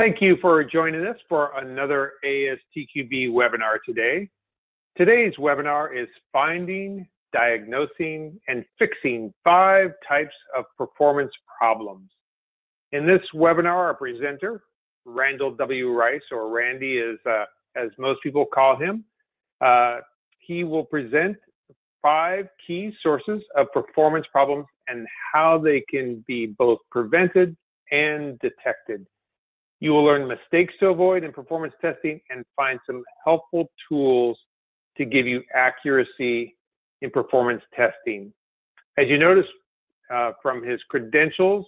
Thank you for joining us for another ASTQB webinar today. Today's webinar is Finding, Diagnosing, and Fixing 5 Types of Performance Problems. In this webinar, our presenter, Randall W. Rice, or Randy as most people call him, he will present 5 key sources of performance problems and how they can be both prevented and detected. You will learn mistakes to avoid in performance testing and find some helpful tools to give you accuracy in performance testing. As you notice from his credentials,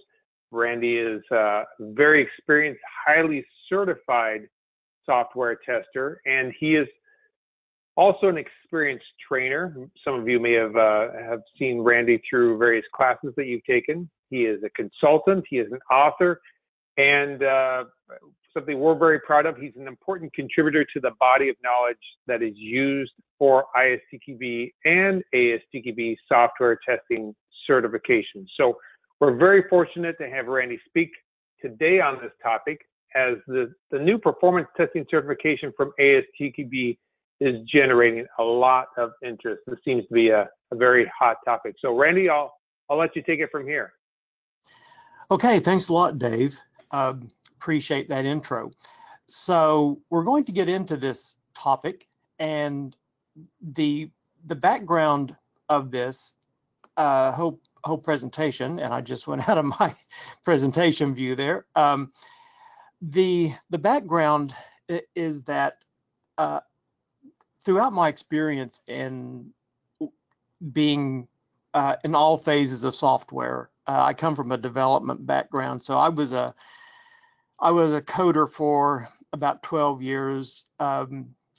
Randy is a very experienced, highly certified software tester, and he is also an experienced trainer. Some of you may have seen Randy through various classes that you've taken. He is a consultant, he is an author, and something we're very proud of, he's an important contributor to the body of knowledge that is used for ASTQB and ASTQB software testing certification. So we're very fortunate to have Randy speak today on this topic, as the new performance testing certification from ASTQB is generating a lot of interest. This seems to be a very hot topic. So Randy, I'll let you take it from here. Okay, thanks a lot, Dave. Appreciate that intro. So we're going to get into this topic, and the background of this whole presentation, and I just went out of my presentation view there. The background is that throughout my experience in being in all phases of software, I come from a development background, so I was a coder for about 12 years.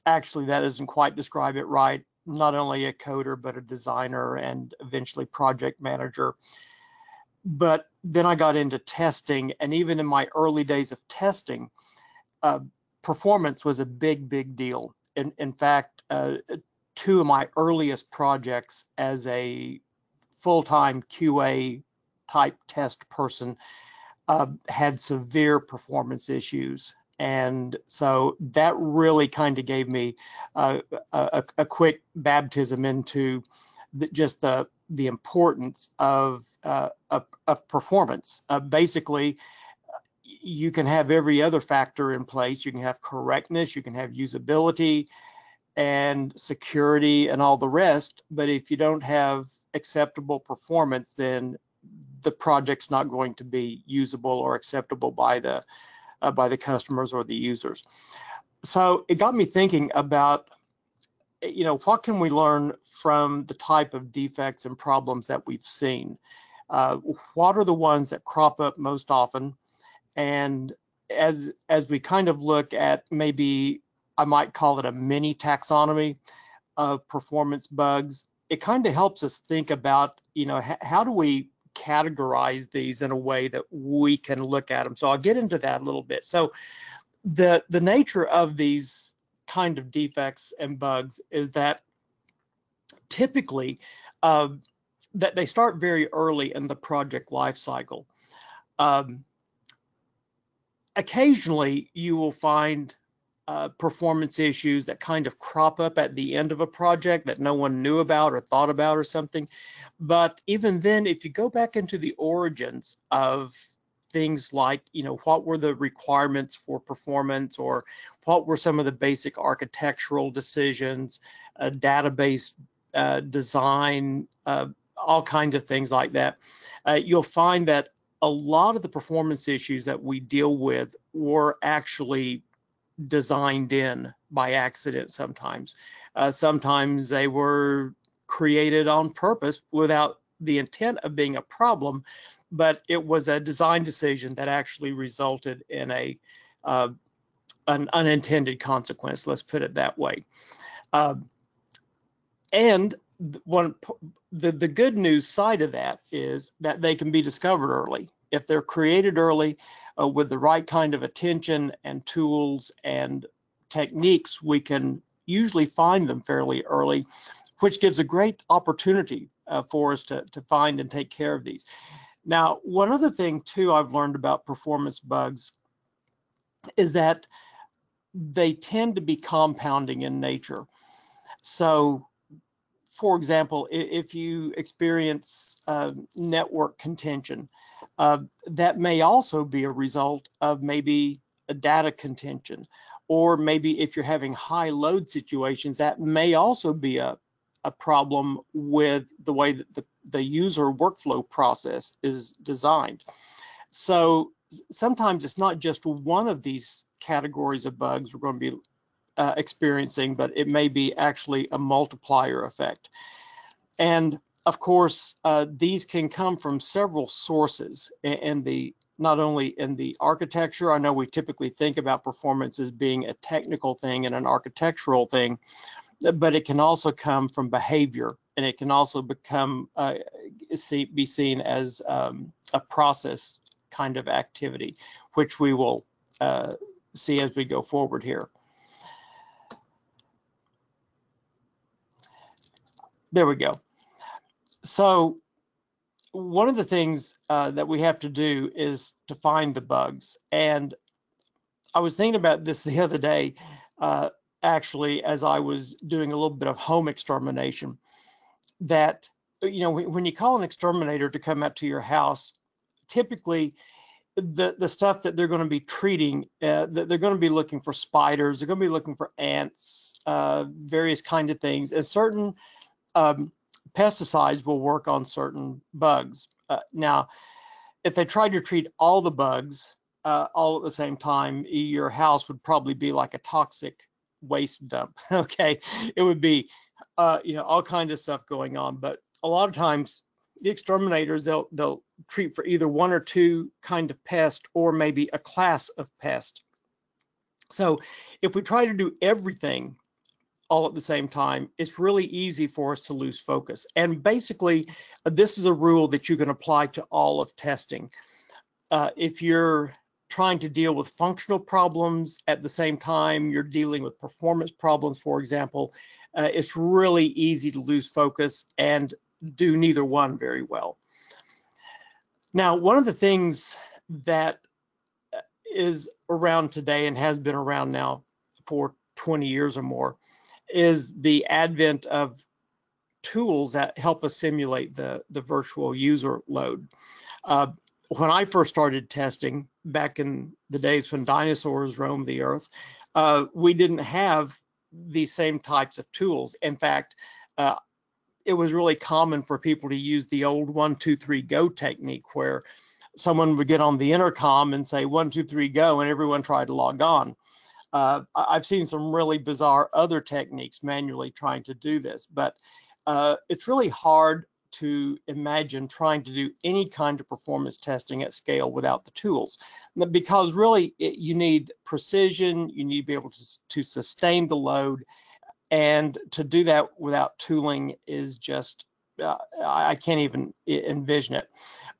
Actually, that doesn't quite describe it right. Not only a coder, but a designer and eventually project manager. But then I got into testing, and even in my early days of testing, performance was a big deal. In fact, 2 of my earliest projects as a full-time QA type test person had severe performance issues, and so that really kind of gave me a quick baptism into just the importance of performance. Basically, you can have every other factor in place. You can have correctness, you can have usability and security and all the rest, but if you don't have acceptable performance, then the project's not going to be usable or acceptable by the customers or the users. So it got me thinking about, what can we learn from the type of defects and problems that we've seen? What are the ones that crop up most often? And as we kind of look at, maybe I might call it a mini taxonomy of performance bugs, it kind of helps us think about, how do we categorize these in a way that we can look at them. So I'll get into that a little bit. So the nature of these kind of defects and bugs is that typically that they start very early in the project life cycle. Occasionally you will find performance issues that kind of crop up at the end of a project that no one knew about or thought about or something. But even then, if you go back into the origins of things like, what were the requirements for performance, or what were some of the basic architectural decisions, database design, all kinds of things like that, you'll find that a lot of the performance issues that we deal with were actually designed in by accident sometimes. Sometimes they were created on purpose without the intent of being a problem, but it was a design decision that actually resulted in an unintended consequence, let's put it that way. And the good news side of that is that they can be discovered early. If they're created early with the right kind of attention and tools and techniques, we can usually find them fairly early, which gives a great opportunity for us to find and take care of these. Now, one other thing too I've learned about performance bugs is that they tend to be compounding in nature. So, for example, if you experience network contention, that may also be a result of maybe a data contention, or maybe if you're having high load situations, that may also be a problem with the way that the user workflow process is designed. So sometimes it's not just one of these categories of bugs we're going to be experiencing, but it may be actually a multiplier effect. And of course, these can come from several sources not only in the architecture. I know we typically think about performance as being a technical thing and an architectural thing, but it can also come from behavior, and it can also be seen as a process kind of activity, which we will see as we go forward here. There we go. So one of the things that we have to do is to find the bugs. And I was thinking about this the other day, actually, as I was doing a little bit of home extermination, that, you know, when you call an exterminator to come out to your house, typically the stuff that they're going to be treating, they're going to be looking for spiders, they're going to be looking for ants, various kind of things, and certain pesticides will work on certain bugs. Now, if they tried to treat all the bugs all at the same time, your house would probably be like a toxic waste dump. Okay, it would be you know, all kinds of stuff going on. But a lot of times, the exterminators, they'll treat for either one or two kind of pest, or maybe a class of pest. So if we try to do everything all at the same time, it's really easy for us to lose focus. And basically, this is a rule that you can apply to all of testing. If you're trying to deal with functional problems at the same time you're dealing with performance problems, for example, it's really easy to lose focus and do neither one very well. Now, one of the things that is around today and has been around now for 20 years or more is the advent of tools that help us simulate the virtual user load. When I first started testing back in the days when dinosaurs roamed the earth, we didn't have these same types of tools. In fact, it was really common for people to use the old 1, 2, 3, go technique, where someone would get on the intercom and say 1, 2, 3, go, and everyone tried to log on. I've seen some really bizarre other techniques manually trying to do this, but it's really hard to imagine trying to do any kind of performance testing at scale without the tools, because really you need precision, you need to be able to sustain the load, and to do that without tooling is just, I can't even envision it.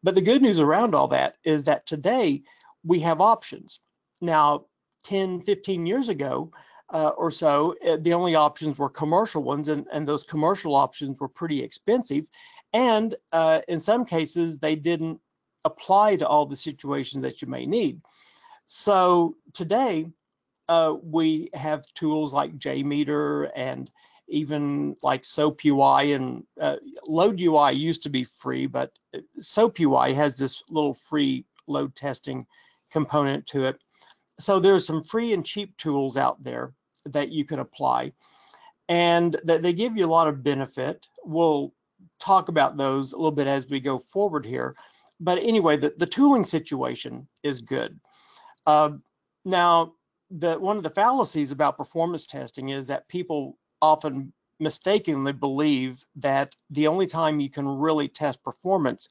But the good news around all that is that today we have options. Now, 10, 15 years ago or so, the only options were commercial ones, and those commercial options were pretty expensive. And in some cases, they didn't apply to all the situations that you may need. So today, we have tools like JMeter and even like SOAP UI, and Load UI used to be free, but SOAP UI has this little free load testing component to it. So there's some free and cheap tools out there that you can apply, and that they give you a lot of benefit. We'll talk about those a little bit as we go forward here. But anyway, the tooling situation is good. Now, one of the fallacies about performance testing is that people often mistakenly believe that the only time you can really test performance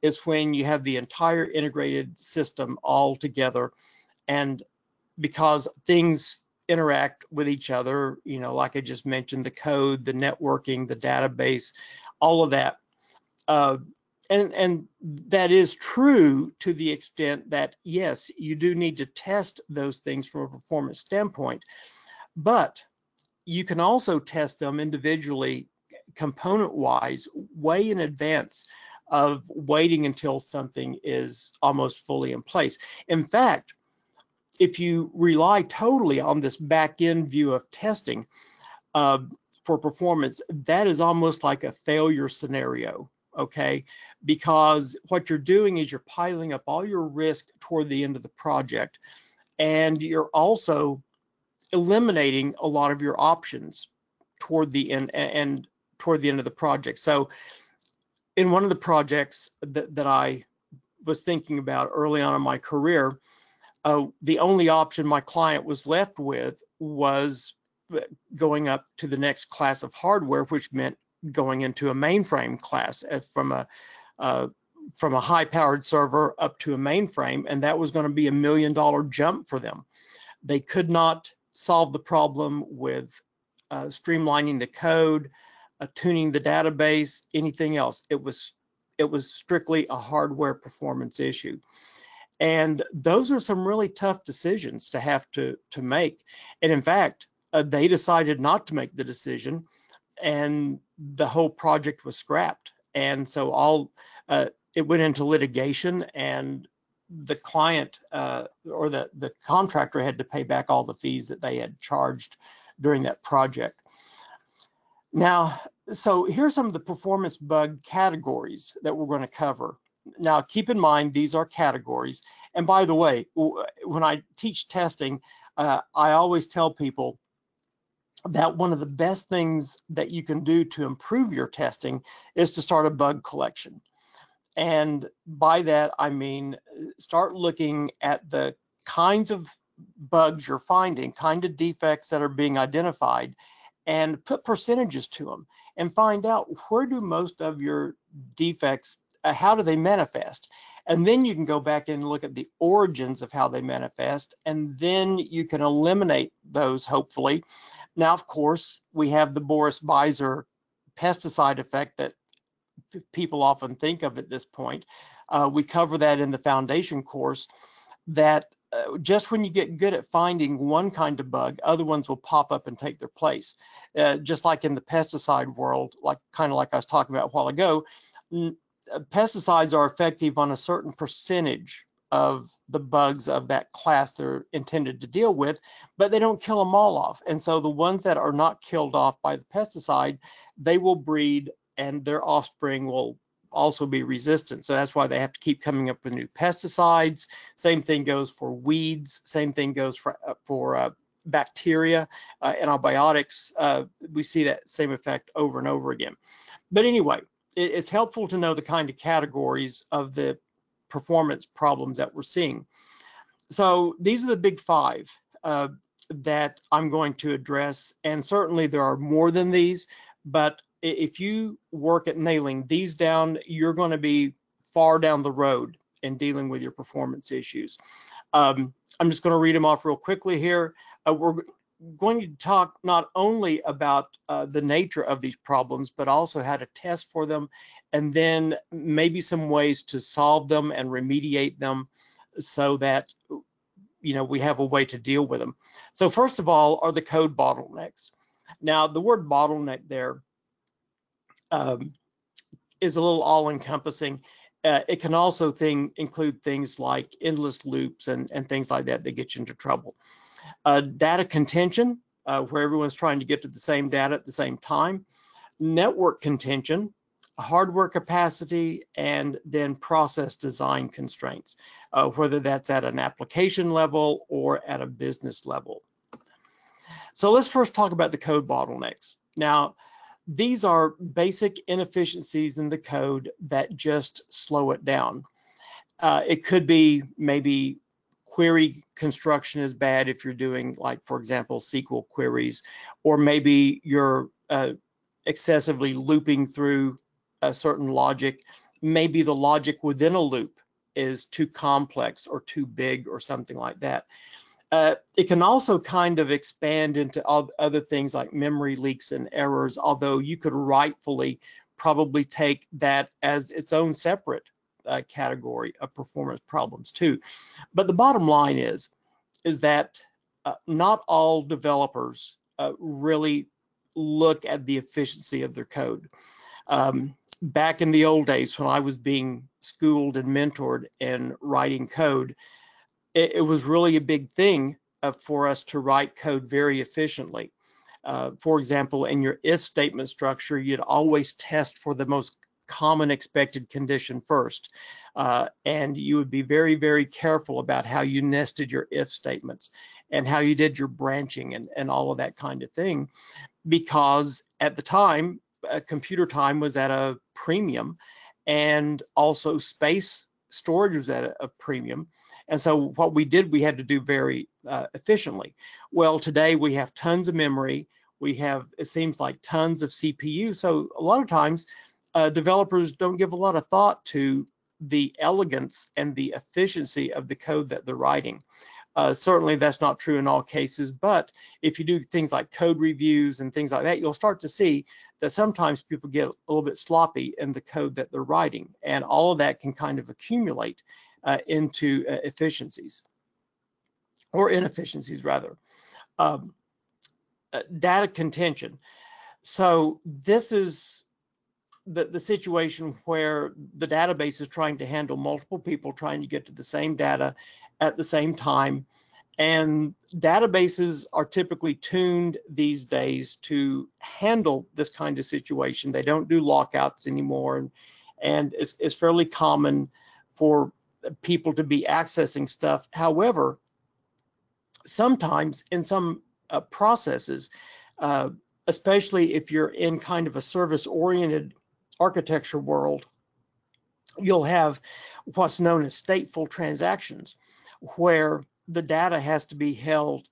is when you have the entire integrated system all together, and because things interact with each other, you know, like I just mentioned, the code, the networking, the database, all of that. And that is true to the extent that, yes, you do need to test those things from a performance standpoint, but you can also test them individually, component-wise, way in advance of waiting until something is almost fully in place. In fact, if you rely totally on this back-end view of testing for performance, that is almost like a failure scenario, okay? Because what you're doing is you're piling up all your risk toward the end of the project, and you're also eliminating a lot of your options toward the end and toward the end of the project. So in one of the projects that I was thinking about early on in my career, the only option my client was left with was going up to the next class of hardware, which meant going into a mainframe class from a high-powered server up to a mainframe, and that was going to be $1 million jump for them. They could not solve the problem with streamlining the code, tuning the database, anything else. It was strictly a hardware performance issue. And those are some really tough decisions to have to make. And in fact, they decided not to make the decision, and the whole project was scrapped. And so it went into litigation, and the client or the contractor had to pay back all the fees that they had charged during that project. Now, so here's some of the performance bug categories that we're going to cover. Now, keep in mind, these are categories. And by the way, when I teach testing, I always tell people that one of the best things that you can do to improve your testing is to start a bug collection. And by that, I mean, start looking at the kinds of bugs you're finding, kind of defects that are being identified, and put percentages to them and find out where do most of your defects, how do they manifest? And then you can go back and look at the origins of how they manifest, and then you can eliminate those, hopefully. Now, of course, we have the Boris Beisa pesticide effect that people often think of at this point. We cover that in the foundation course, that just when you get good at finding one kind of bug, other ones will pop up and take their place. Just like in the pesticide world, kind of like I was talking about a while ago, pesticides are effective on a certain percentage of the bugs of that class they're intended to deal with, but they don't kill them all off. And so the ones that are not killed off by the pesticide, they will breed, and their offspring will also be resistant. So that's why they have to keep coming up with new pesticides. Same thing goes for weeds. Same thing goes for bacteria, antibiotics. We see that same effect over and over again. But anyway, it's helpful to know the kind of categories of the performance problems that we're seeing. So these are the big five that I'm going to address, and certainly there are more than these, but if you work at nailing these down, you're going to be far down the road in dealing with your performance issues. I'm just going to read them off real quickly here. We're going to talk not only about the nature of these problems, but also how to test for them, and then maybe some ways to solve them and remediate them so that we have a way to deal with them. So first of all are the code bottlenecks. Now, the word bottleneck there is a little all-encompassing. It can also include things like endless loops and things like that get you into trouble. Data contention, where everyone's trying to get to the same data at the same time. Network contention, hardware capacity, and then process design constraints, whether that's at an application level or at a business level. So let's first talk about the code bottlenecks. Now, these are basic inefficiencies in the code that just slow it down. It could be maybe query construction is bad if you're doing, like, for example, SQL queries, or maybe you're excessively looping through a certain logic. Maybe the logic within a loop is too complex or too big or something like that. It can also kind of expand into other things like memory leaks and errors, although you could rightfully probably take that as its own separate category of performance problems too. But the bottom line is that not all developers really look at the efficiency of their code. Back in the old days when I was being schooled and mentored in writing code, it was really a big thing for us to write code very efficiently. For example, in your if statement structure, you'd always test for the most common expected condition first. And you would be very, very careful about how you nested your if statements and how you did your branching and all of that kind of thing. Because at the time, computer time was at a premium, and also space storage was at a premium. And so what we did, we had to do very efficiently. Well, today we have tons of memory. We have, it seems like, tons of CPU. So a lot of times developers don't give a lot of thought to the elegance and the efficiency of the code that they're writing. Certainly that's not true in all cases, but if you do things like code reviews and things like that, you'll start to see that sometimes people get a little bit sloppy in the code that they're writing, and all of that can kind of accumulate into efficiencies, or inefficiencies rather. Data contention. So this is the situation where the database is trying to handle multiple people trying to get to the same data at the same time. And databases are typically tuned these days to handle this kind of situation. They don't do lockouts anymore. And it's fairly common for people to be accessing stuff. However, sometimes in some processes, especially if you're in kind of a service-oriented architecture world, you'll have what's known as stateful transactions, where the data has to be held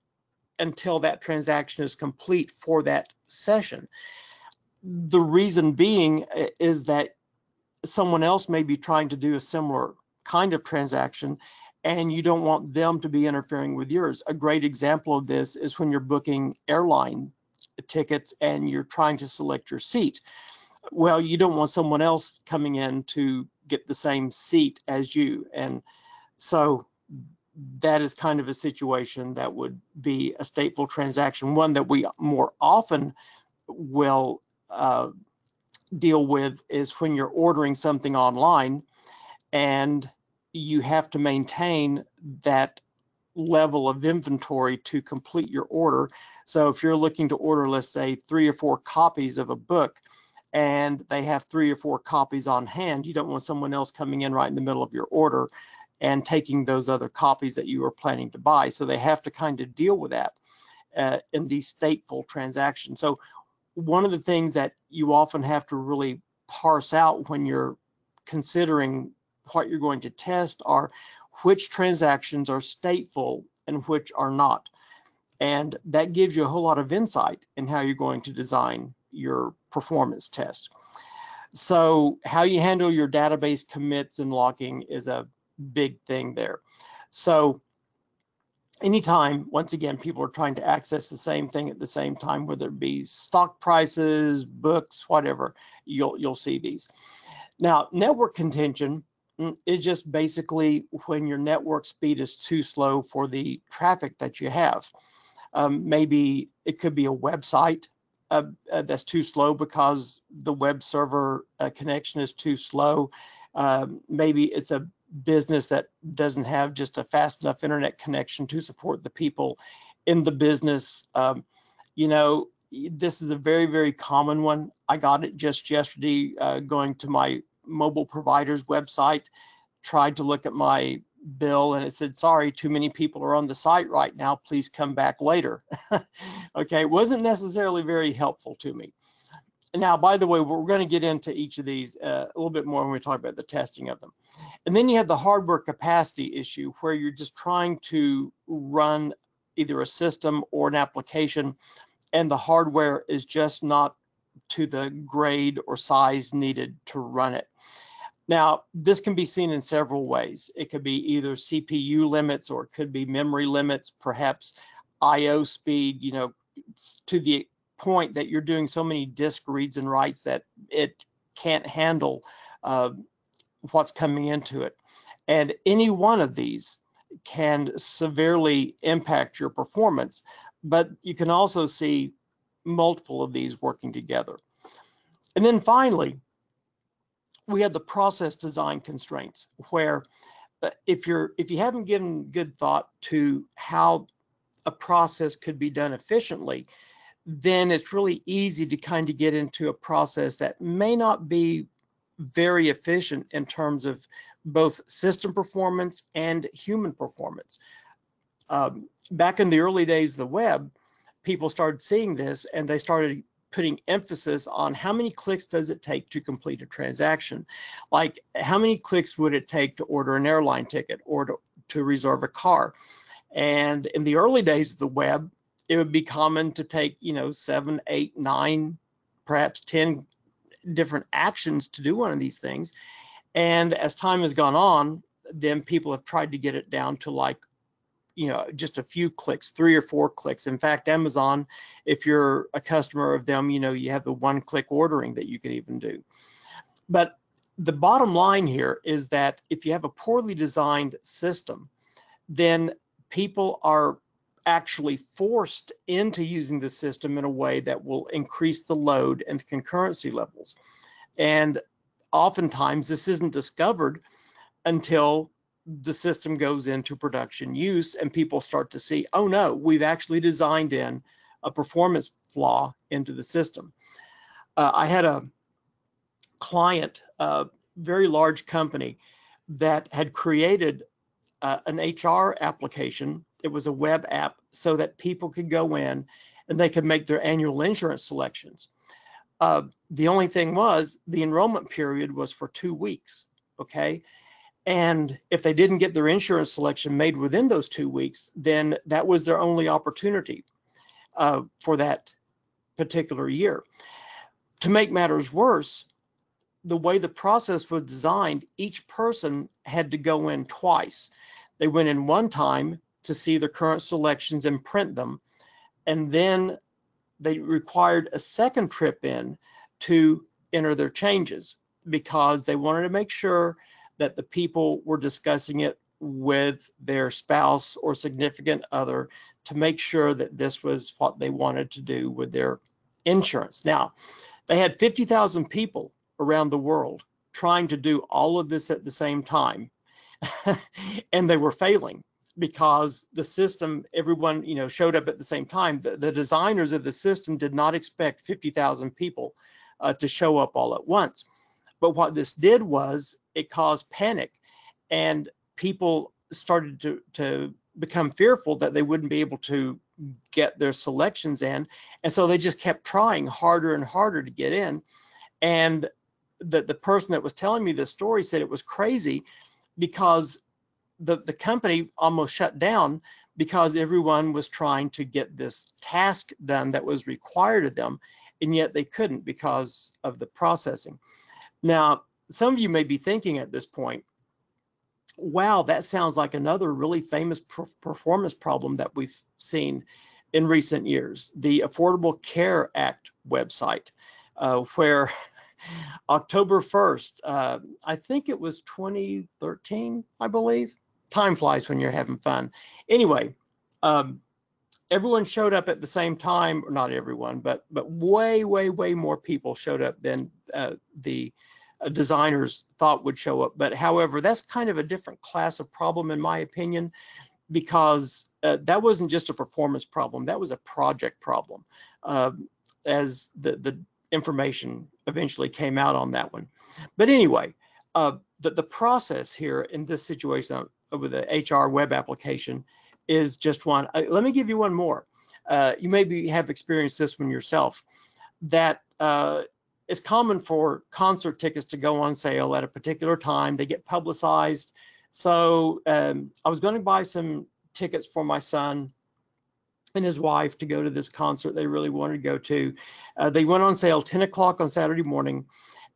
until that transaction is complete for that session. The reason being is that someone else may be trying to do a similar kind of transaction, and you don't want them to be interfering with yours. A great example of this is when you're booking airline tickets and you're trying to select your seat. Well, you don't want someone else coming in to get the same seat as you. And so that is kind of a situation that would be a stateful transaction. One that we more often will deal with is when you're ordering something online and you have to maintain that level of inventory to complete your order. So if you're looking to order, let's say, 3 or 4 copies of a book, and they have 3 or 4 copies on hand, you don't want someone else coming in right in the middle of your order and taking those other copies that you were planning to buy. So they have to kind of deal with that in these stateful transactions. So one of the things that you often have to really parse out when you're considering what you're going to test are which transactions are stateful and which are not. And that gives you a whole lot of insight in how you're going to design your performance test. So how you handle your database commits and locking is a big thing there. So anytime, once again, people are trying to access the same thing at the same time, whether it be stock prices, books, whatever, you'll see these. Now, network contention is just basically when your network speed is too slow for the traffic that you have. Maybe it could be a website that's too slow because the web server connection is too slow. Maybe it's a business that doesn't have just a fast enough internet connection to support the people in the business. You know, this is a very, very common one. I got it just yesterday going to my mobile provider's website, tried to look at my bill, and it said, sorry, too many people are on the site right now, please come back later. Okay, it wasn't necessarily very helpful to me. Now, by the way, we're going to get into each of these a little bit more when we talk about the testing of them. And then you have the hardware capacity issue, where you're just trying to run either a system or an application, and the hardware is just not to the grade or size needed to run it. Now, this can be seen in several ways. It could be either CPU limits, or it could be memory limits, perhaps I/O speed, you know, to the point that you're doing so many disk reads and writes that it can't handle what's coming into it. And any one of these can severely impact your performance, but you can also see multiple of these working together. And then finally, we have the process design constraints, where if you haven't given good thought to how a process could be done efficiently, then it's really easy to kind of get into a process that may not be very efficient in terms of both system performance and human performance. Back in the early days of the web, people started seeing this and they started putting emphasis on how many clicks does it take to complete a transaction. Like, how many clicks would it take to order an airline ticket or to reserve a car? And in the early days of the web, it would be common to take, 7, 8, 9, perhaps 10 different actions to do one of these things. And as time has gone on, then people have tried to get it down to like, just a few clicks, 3 or 4 clicks. In fact, Amazon, if you're a customer of them, you have the one-click ordering that you can even do. But the bottom line here is that if you have a poorly designed system, then people are actually forced into using the system in a way that will increase the load and the concurrency levels. And oftentimes this isn't discovered until the system goes into production use and people start to see, oh no, we've actually designed in a performance flaw into the system. I had a client, a very large company, that had created an HR application. It was a web app so that people could go in and they could make their annual insurance selections. The only thing was the enrollment period was for 2 weeks, okay? And if they didn't get their insurance selection made within those 2 weeks, then that was their only opportunity for that particular year. To make matters worse, the way the process was designed, each person had to go in twice. They went in one time to see their current selections and print them, and then they required a second trip in to enter their changes because they wanted to make sure that the people were discussing it with their spouse or significant other to make sure that this was what they wanted to do with their insurance. Now, they had 50,000 people around the world trying to do all of this at the same time, and they were failing because the system, everyone showed up at the same time. The designers of the system did not expect 50,000 people to show up all at once. But what this did was it caused panic, and people started to become fearful that they wouldn't be able to get their selections in. And so they just kept trying harder and harder to get in. And the person that was telling me this story said it was crazy because the company almost shut down because everyone was trying to get this task done that was required of them, and yet they couldn't because of the processing. Now, some of you may be thinking at this point, wow, that sounds like another really famous performance problem that we've seen in recent years, the Affordable Care Act website, where October 1st, I think it was 2013, I believe. Time flies when you're having fun. Anyway, everyone showed up at the same time, or not everyone, but way, way, way more people showed up than the designers thought would show up. But however, that's kind of a different class of problem, in my opinion, because that wasn't just a performance problem, that was a project problem, as the information eventually came out on that one. But anyway, the process here in this situation with the HR web application is just one. Let me give you one more. You maybe have experienced this one yourself, that it's common for concert tickets to go on sale at a particular time. They get publicized. So I was going to buy some tickets for my son and his wife to go to this concert they really wanted to go to. They went on sale 10 o'clock on Saturday morning,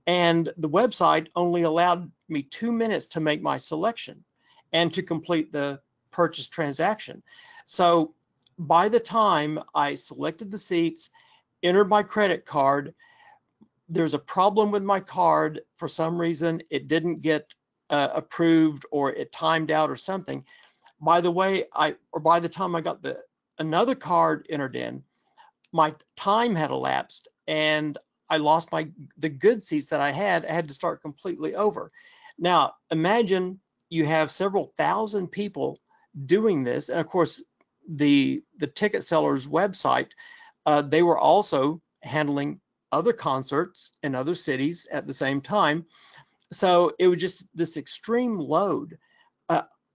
and the website only allowed me 2 minutes to make my selection and to complete the purchase transaction. So by the time I selected the seats, entered my credit card, there's a problem with my card. For some reason, it didn't get approved, or it timed out or something. By the way, by the time I got another card entered in, my time had elapsed and I lost the good seats that I had to start completely over. Now, imagine you have several thousand people doing this. And of course, the ticket seller's website, they were also handling other concerts in other cities at the same time. So it was just this extreme load,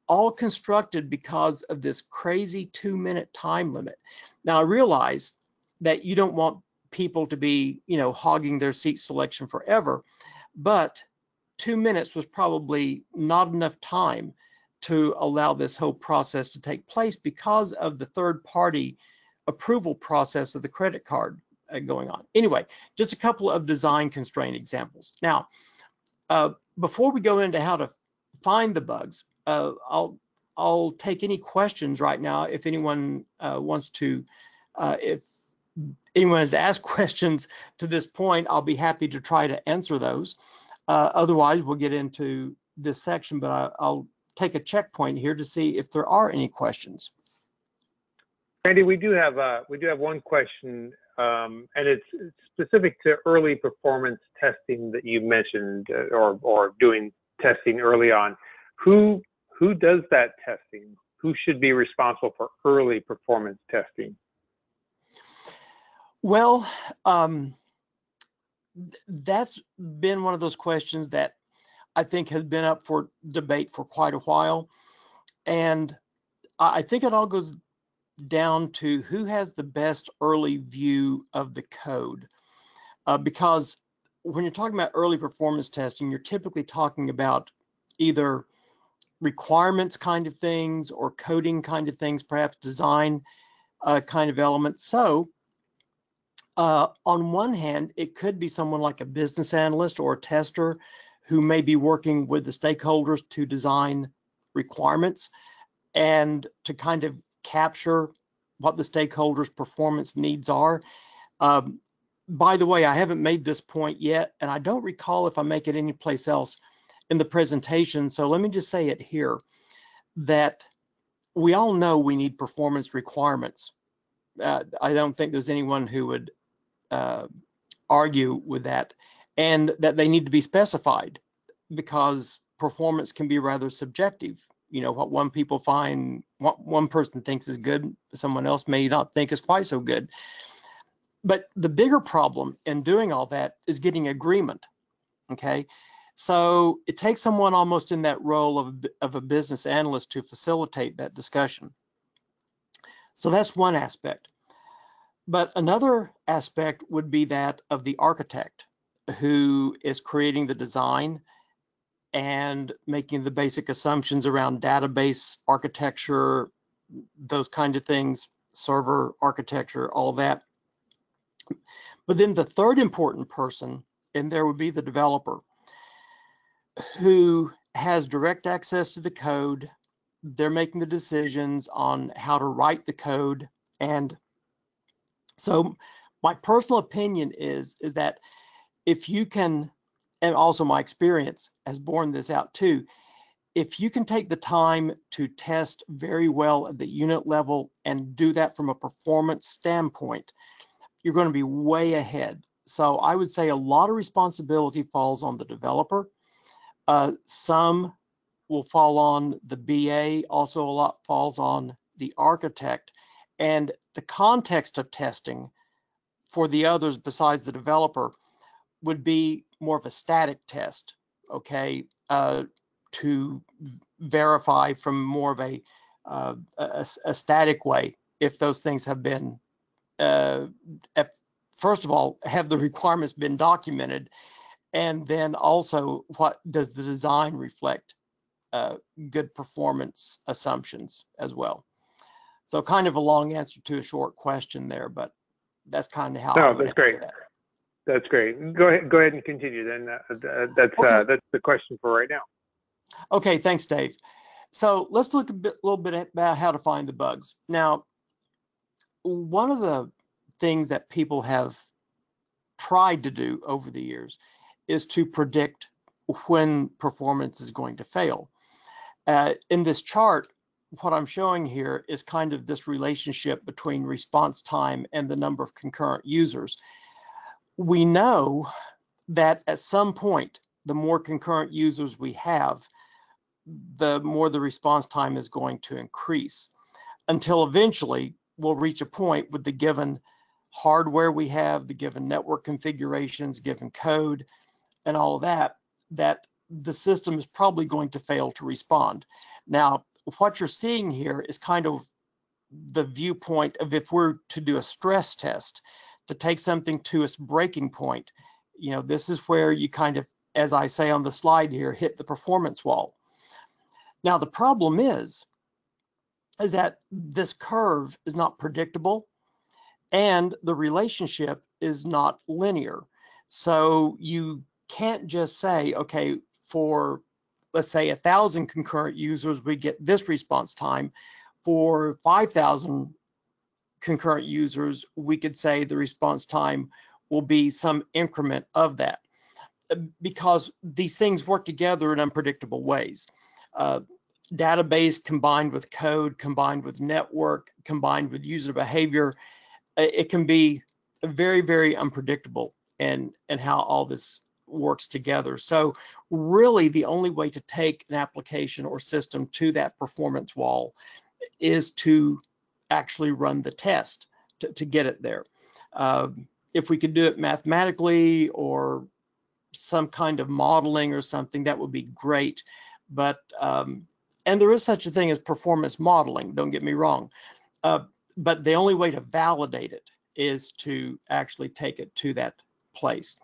all constructed because of this crazy 2-minute time limit. Now I realize that you don't want people to be, hogging their seat selection forever, but 2 minutes was probably not enough time to allow this whole process to take place because of the third-party approval process of the credit card going on. Anyway, just a couple of design constraint examples. Now, before we go into how to find the bugs, I'll take any questions right now. If anyone wants to, if anyone has asked questions to this point, I'll be happy to try to answer those. Otherwise, we'll get into this section, but I'll take a checkpoint here to see if there are any questions. Randy, we do have one question, and it's specific to early performance testing that you mentioned, or doing testing early on. Who does that testing? Who should be responsible for early performance testing? Well, that's been one of those questions that I think has been up for debate for quite a while. And I think it all goes down to who has the best early view of the code. Because when you're talking about early performance testing, you're typically talking about either requirements kind of things or coding kind of things, perhaps design kind of elements. So on one hand, it could be someone like a business analyst or a tester who may be working with the stakeholders to design requirements and to kind of capture what the stakeholders' performance needs are. By the way, I haven't made this point yet, and I don't recall if I make it anyplace else in the presentation. So let me just say it here, that we all know we need performance requirements. I don't think there's anyone who would argue with that, and that they need to be specified because performance can be rather subjective. What one person thinks is good, someone else may not think is quite so good. But the bigger problem in doing all that is getting agreement. Okay, so it takes someone almost in that role of a business analyst to facilitate that discussion. So that's one aspect. But another aspect would be that of the architect who is creating the design and making the basic assumptions around database architecture, those kind of things, server architecture, all of that. But then the third important person in there would be the developer who has direct access to the code. They're making the decisions on how to write the code. And so my personal opinion is that if you can, and also my experience has borne this out too, if you can take the time to test very well at the unit level and do that from a performance standpoint, you're going to be way ahead. So I would say a lot of responsibility falls on the developer. Some will fall on the BA, also a lot falls on the architect. And the context of testing for the others besides the developer would be more of a static test, okay, to verify from more of a static way if those things have been, first of all, have the requirements been documented, and then also what does the design reflect good performance assumptions as well. So kind of a long answer to a short question there, but that's kind of how. No, that's great. That's great. Go ahead and continue then. That's the question for right now. Okay, thanks, Dave. So let's look a little bit about how to find the bugs. Now, one of the things that people have tried to do over the years is to predict when performance is going to fail. In this chart, what I'm showing here is kind of this relationship between response time and the number of concurrent users. We know that at some point, the more concurrent users we have, the more the response time is going to increase, until eventually we'll reach a point with the given hardware we have, the given network configurations, given code, and all of that, that the system is probably going to fail to respond. Now, what you're seeing here is kind of the viewpoint of if we're to do a stress test, to take something to its breaking point. You know, this is where you kind of, as I say on the slide here, hit the performance wall. Now, the problem is that this curve is not predictable and the relationship is not linear. So you can't just say, okay, for let's say 1,000 concurrent users, we get this response time. For 5,000 concurrent users, we could say the response time will be some increment of that, because these things work together in unpredictable ways. Database combined with code, combined with network, combined with user behavior, it can be very, very unpredictable in how all this works together. So really the only way to take an application or system to that performance wall is to actually run the test to get it there. If we could do it mathematically or some kind of modeling or something, that would be great. But and there is such a thing as performance modeling, don't get me wrong. But the only way to validate it is to actually take it to that place.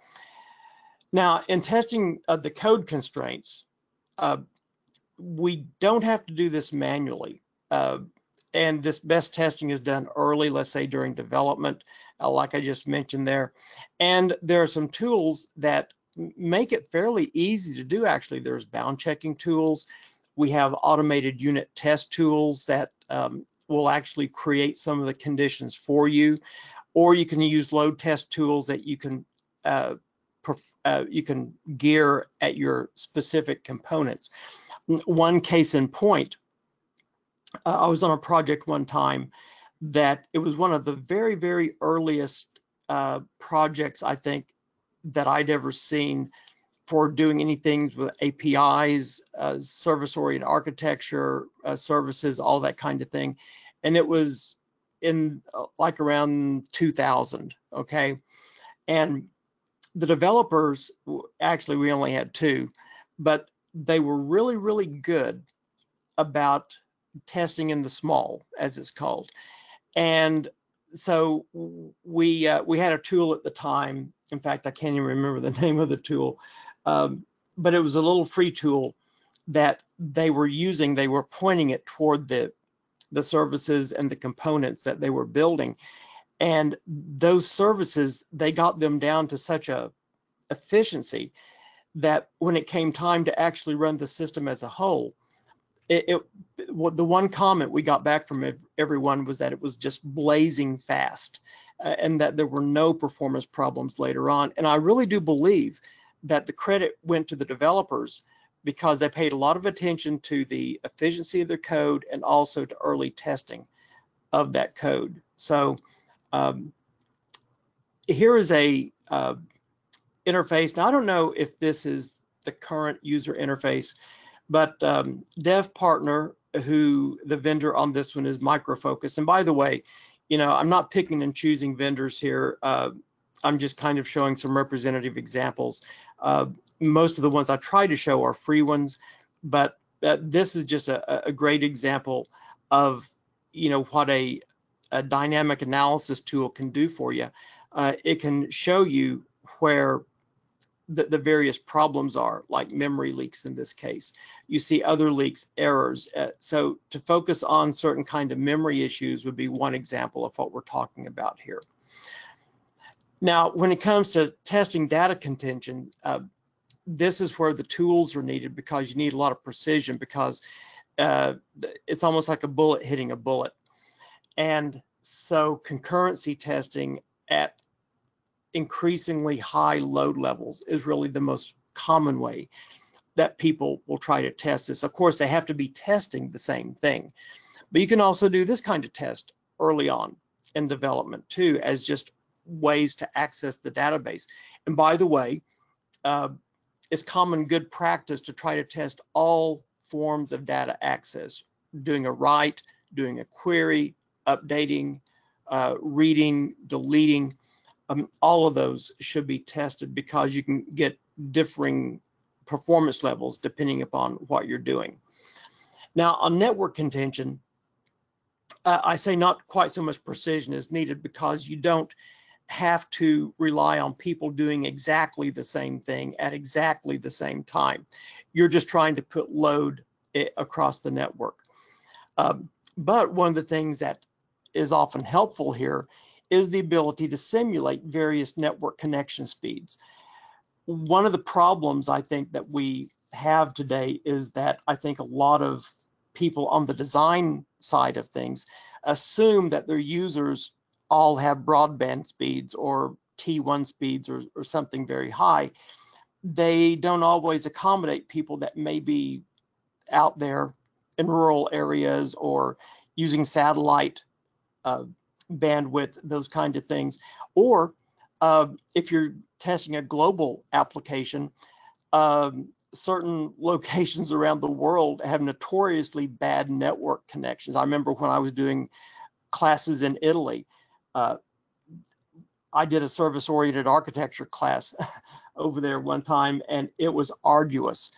Now, in testing the code constraints, we don't have to do this manually. And this best testing is done early, let's say during development, like I just mentioned there. And there are some tools that make it fairly easy to do, actually. There's bound checking tools. We have automated unit test tools that will actually create some of the conditions for you. Or you can use load test tools that you can gear at your specific components. One case in point, I was on a project one time that it was one of the very, very earliest projects, I think, that I'd ever seen for doing anything with APIs, service-oriented architecture, services, all that kind of thing. And it was in like around 2000, okay? And the developers, actually we only had two, but they were really, really good about testing in the small, as it's called. And so we had a tool at the time. In fact, I can't even remember the name of the tool, but it was a little free tool that they were using. They were pointing it toward the services and the components that they were building. And those services, they got them down to such a efficiency that when it came time to actually run the system as a whole, the one comment we got back from everyone was that it was just blazing fast, and that there were no performance problems later on. And I really do believe that the credit went to the developers because they paid a lot of attention to the efficiency of their code and also to early testing of that code. So here is a interface. Now, I don't know if this is the current user interface, but dev partner, who the vendor on this one is Micro Focus. And by the way, you know, I'm not picking and choosing vendors here. I'm just kind of showing some representative examples. Most of the ones I try to show are free ones, but this is just a great example of, you know, what a dynamic analysis tool can do for you. It can show you where the various problems are, like memory leaks in this case. You see other leaks, errors. So to focus on certain kind of memory issues would be one example of what we're talking about here. Now, when it comes to testing data contention, this is where the tools are needed, because you need a lot of precision, because it's almost like a bullet hitting a bullet. And so concurrency testing at increasingly high load levels is really the most common way that people will try to test this. Of course, they have to be testing the same thing, but you can also do this kind of test early on in development too, as just ways to access the database. And by the way, it's common good practice to try to test all forms of data access, doing a write, doing a query, updating, reading, deleting. All of those should be tested because you can get differing performance levels depending upon what you're doing. Now, on network contention, I say not quite so much precision is needed because you don't have to rely on people doing exactly the same thing at exactly the same time. You're just trying to put load across the network. But one of the things that is often helpful here is the ability to simulate various network connection speeds. One of the problems I think that we have today is that I think a lot of people on the design side of things assume that their users all have broadband speeds or T1 speeds or something very high. They don't always accommodate people that may be out there in rural areas or using satellite bandwidth, those kind of things. Or if you're testing a global application, certain locations around the world have notoriously bad network connections. I remember when I was doing classes in Italy, I did a service-oriented architecture class over there one time, and it was arduous.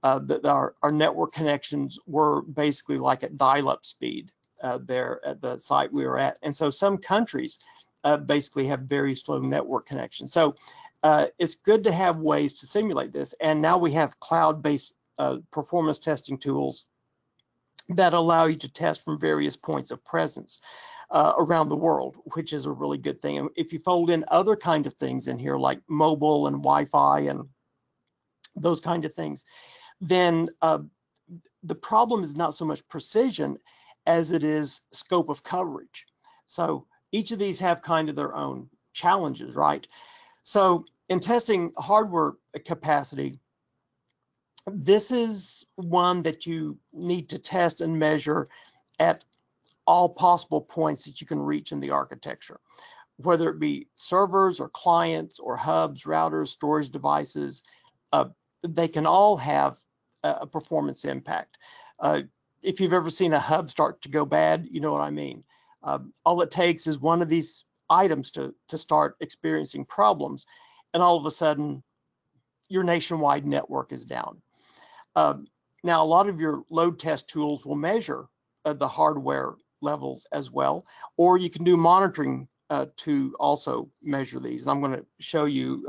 Our network connections were basically like at dial-up speed there at the site we were at. And so some countries basically have very slow network connections. So it's good to have ways to simulate this. And now we have cloud-based performance testing tools that allow you to test from various points of presence around the world, which is a really good thing. And if you fold in other kind of things in here, like mobile and Wi-Fi and those kind of things, then the problem is not so much precision as it is scope of coverage. So each of these have kind of their own challenges, right? So in testing hardware capacity, this is one that you need to test and measure at all possible points that you can reach in the architecture, whether it be servers or clients or hubs, routers, storage devices. They can all have a performance impact. If you've ever seen a hub start to go bad, you know what I mean. All it takes is one of these items to start experiencing problems, and all of a sudden, your nationwide network is down. Now, a lot of your load test tools will measure the hardware levels as well, or you can do monitoring to also measure these. And I'm going to show you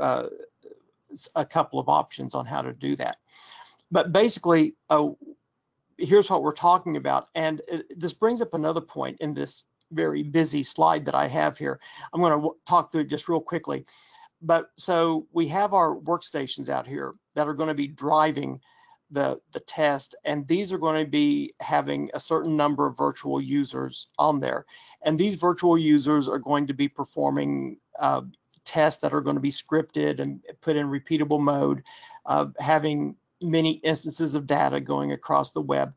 a couple of options on how to do that. But basically, here's what we're talking about. And this brings up another point in this very busy slide that I have here. I'm going to talk through it just real quickly. But so we have our workstations out here that are going to be driving the test, and these are going to be having a certain number of virtual users on there. And these virtual users are going to be performing tests that are going to be scripted and put in repeatable mode, having many instances of data going across the web.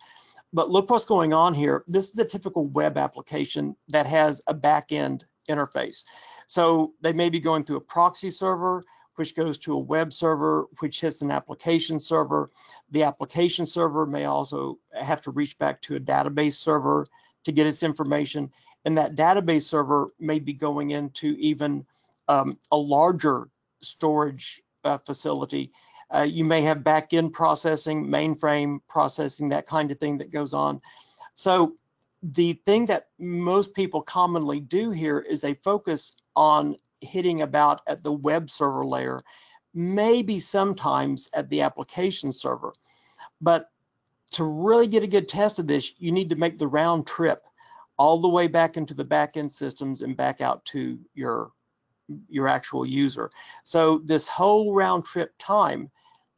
But look what's going on here. This is a typical web application that has a back-end interface. So they may be going through a proxy server, which goes to a web server, which hits an application server. The application server may also have to reach back to a database server to get its information. And that database server may be going into even a larger storage facility. You may have back-end processing, mainframe processing, that kind of thing that goes on. So the thing that most people commonly do here is they focus on hitting about at the web server layer, maybe sometimes at the application server. But to really get a good test of this, you need to make the round trip all the way back into the back-end systems and back out to your actual user. So this whole round trip time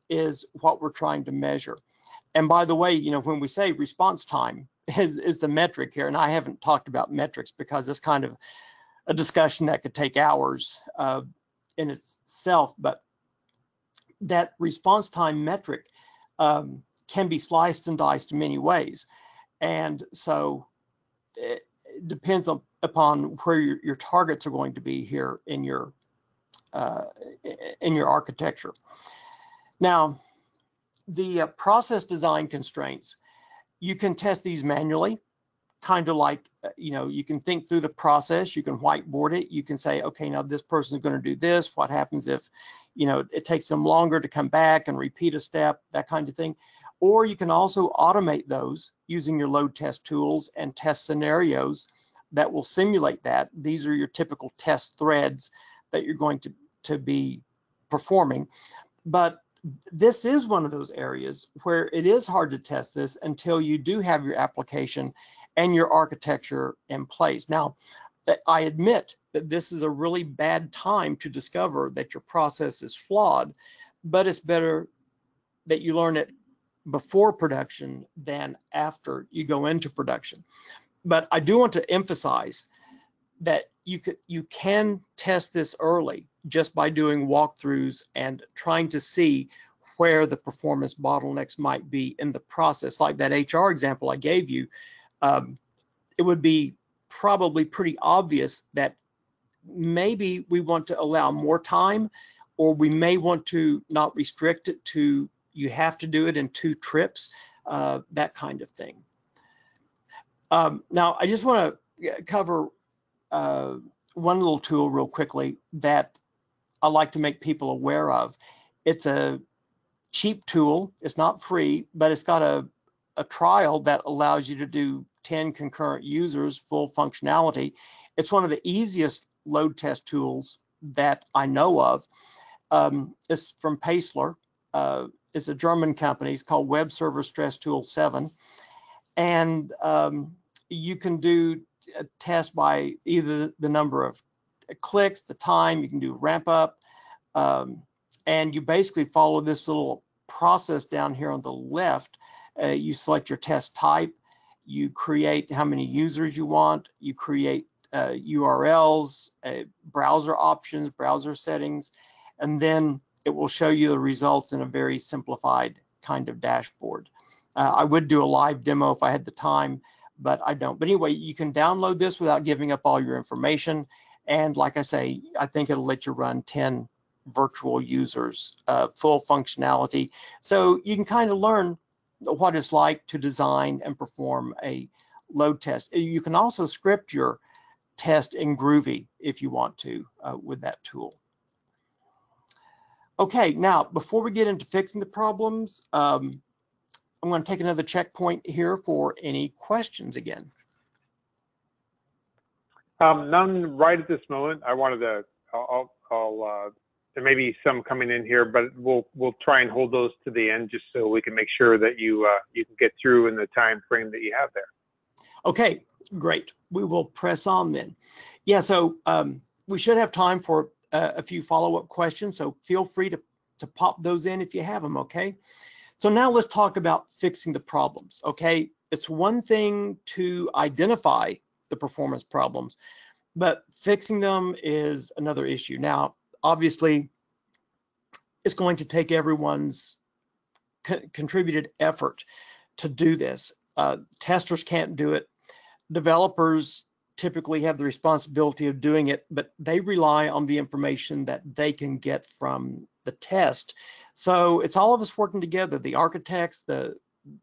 is what we're trying to measure. And by the way, you know, when we say response time is the metric here, and I haven't talked about metrics because it's kind of a discussion that could take hours in itself, but that response time metric can be sliced and diced in many ways. And so it depends upon where your targets are going to be here in your architecture. Now, The process design constraints, you can test these manually, kind of like, you can think through the process, you can whiteboard it, you can say, okay, now this person is going to do this. What happens if, it takes them longer to come back and repeat a step, that kind of thing. Or you can also automate those using your load test tools and test scenarios that will simulate that. These are your typical test threads that you're going to be performing. But this is one of those areas where it is hard to test this until you do have your application and your architecture in place. Now, I admit that this is a really bad time to discover that your process is flawed, but it's better that you learn it before production than after you go into production. But I do want to emphasize that you can test this early just by doing walkthroughs and trying to see where the performance bottlenecks might be in the process. Like that HR example I gave you, it would be probably pretty obvious that maybe we want to allow more time, or we may want to not restrict it to you have to do it in 2 trips, that kind of thing. Now, I just want to cover one little tool real quickly that I like to make people aware of. It's a cheap tool. It's not free, but it's got a trial that allows you to do 10 concurrent users, full functionality. It's one of the easiest load test tools that I know of. It's from Paisler. It's a German company. It's called Web Server Stress Tool 7. And you can do a test by either the number of clicks, the time, you can do ramp up, and you basically follow this little process down here on the left. You select your test type, you create how many users you want, you create URLs, browser options, browser settings, and then it will show you the results in a very simplified kind of dashboard. I would do a live demo if I had the time, but I don't. But anyway, you can download this without giving up all your information. And like I say, I think it'll let you run 10 virtual users, full functionality. So you can kind of learn what it's like to design and perform a load test. You can also script your test in Groovy if you want to with that tool. Okay, now before we get into fixing the problems, I'm going to take another checkpoint here for any questions again. None right at this moment. I wanted to, there may be some coming in here, but we'll try and hold those to the end just so we can make sure that you can get through in the time frame that you have there. Okay, great. We will press on then. Yeah, so we should have time for a few follow-up questions, so feel free to pop those in if you have them, okay? So now let's talk about fixing the problems, okay? It's one thing to identify the performance problems, but fixing them is another issue. Now, obviously, it's going to take everyone's contributed effort to do this. Testers can't do it. Developers typically have the responsibility of doing it, but they rely on the information that they can get from the test. So it's all of us working together, the architects, the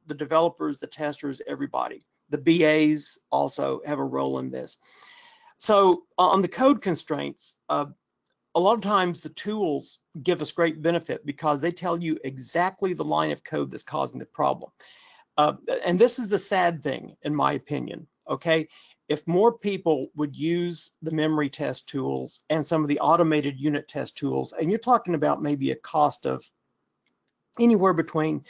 developers, the testers, everybody. The BAs also have a role in this. So on the code constraints, a lot of times the tools give us great benefit because they tell you exactly the line of code that's causing the problem. And this is the sad thing, in my opinion, okay? If more people would use the memory test tools and some of the automated unit test tools, and you're talking about maybe a cost of anywhere between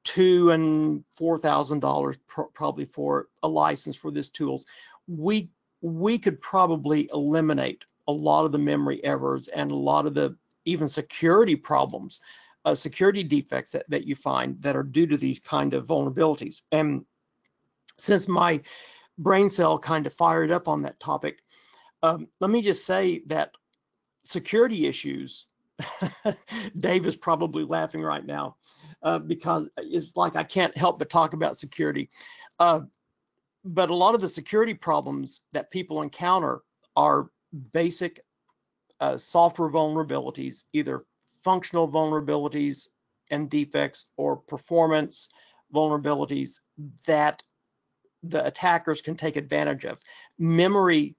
$2,000 and $4,000 probably for a license for this tools, we could probably eliminate a lot of the memory errors and a lot of the even security problems, security defects that you find that are due to these kind of vulnerabilities. And since my brain cell kind of fired up on that topic, let me just say that security issues, Dave is probably laughing right now because it's like I can't help but talk about security. But a lot of the security problems that people encounter are basic software vulnerabilities, either functional vulnerabilities and defects or performance vulnerabilities that the attackers can take advantage of. Memory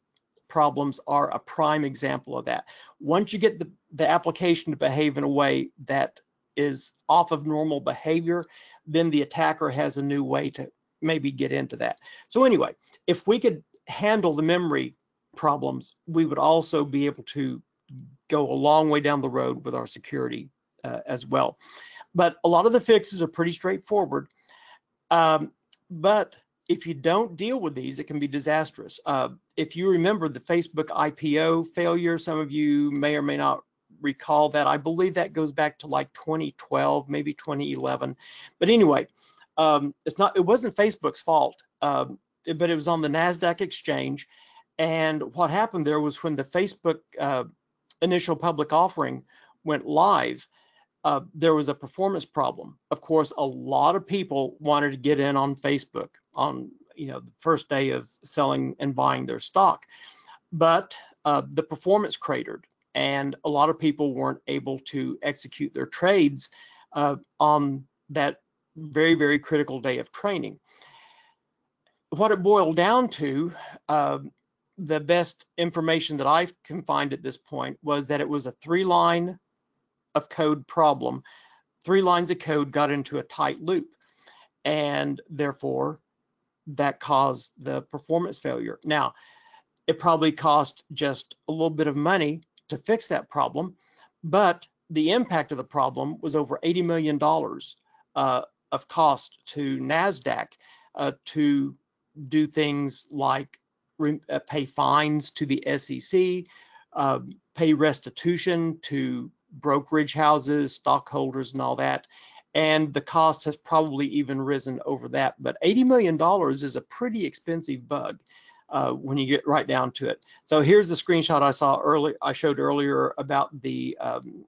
problems are a prime example of that. Once you get the application to behave in a way that is off of normal behavior, then the attacker has a new way to maybe get into that. So anyway, if we could handle the memory problems, we would also be able to go a long way down the road with our security as well. But a lot of the fixes are pretty straightforward. But if you don't deal with these, it can be disastrous. If you remember the Facebook IPO failure, some of you may or may not recall that. I believe that goes back to like 2012, maybe 2011. But anyway, it wasn't Facebook's fault, but it was on the Nasdaq exchange. And what happened there was when the Facebook initial public offering went live, there was a performance problem. Of course, a lot of people wanted to get in on Facebook on the first day of selling and buying their stock, but the performance cratered, and a lot of people weren't able to execute their trades on that very, very critical day of training. What it boiled down to, the best information that I can find at this point was that it was a 3-line of code problem. 3 lines of code got into a tight loop, and therefore that caused the performance failure. Now, it probably cost just a little bit of money to fix that problem, but the impact of the problem was over $80 million of cost to Nasdaq to do things like pay fines to the SEC, pay restitution to brokerage houses, stockholders, and all that. And the cost has probably even risen over that. But $80 million is a pretty expensive bug when you get right down to it. So here's the screenshot I showed earlier about the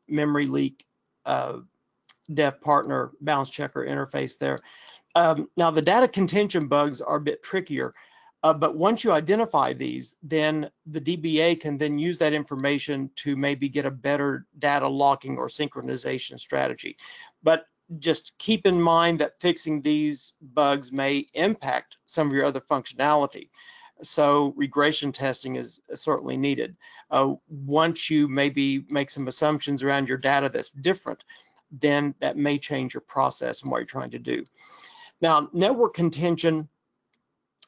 memory leak dev partner bounce checker interface there. Now the data contention bugs are a bit trickier. But once you identify these, then the DBA can then use that information to maybe get a better data locking or synchronization strategy. But just keep in mind that fixing these bugs may impact some of your other functionality. So regression testing is certainly needed. Once you maybe make some assumptions around your data that's different, then that may change your process and what you're trying to do. Now, network contention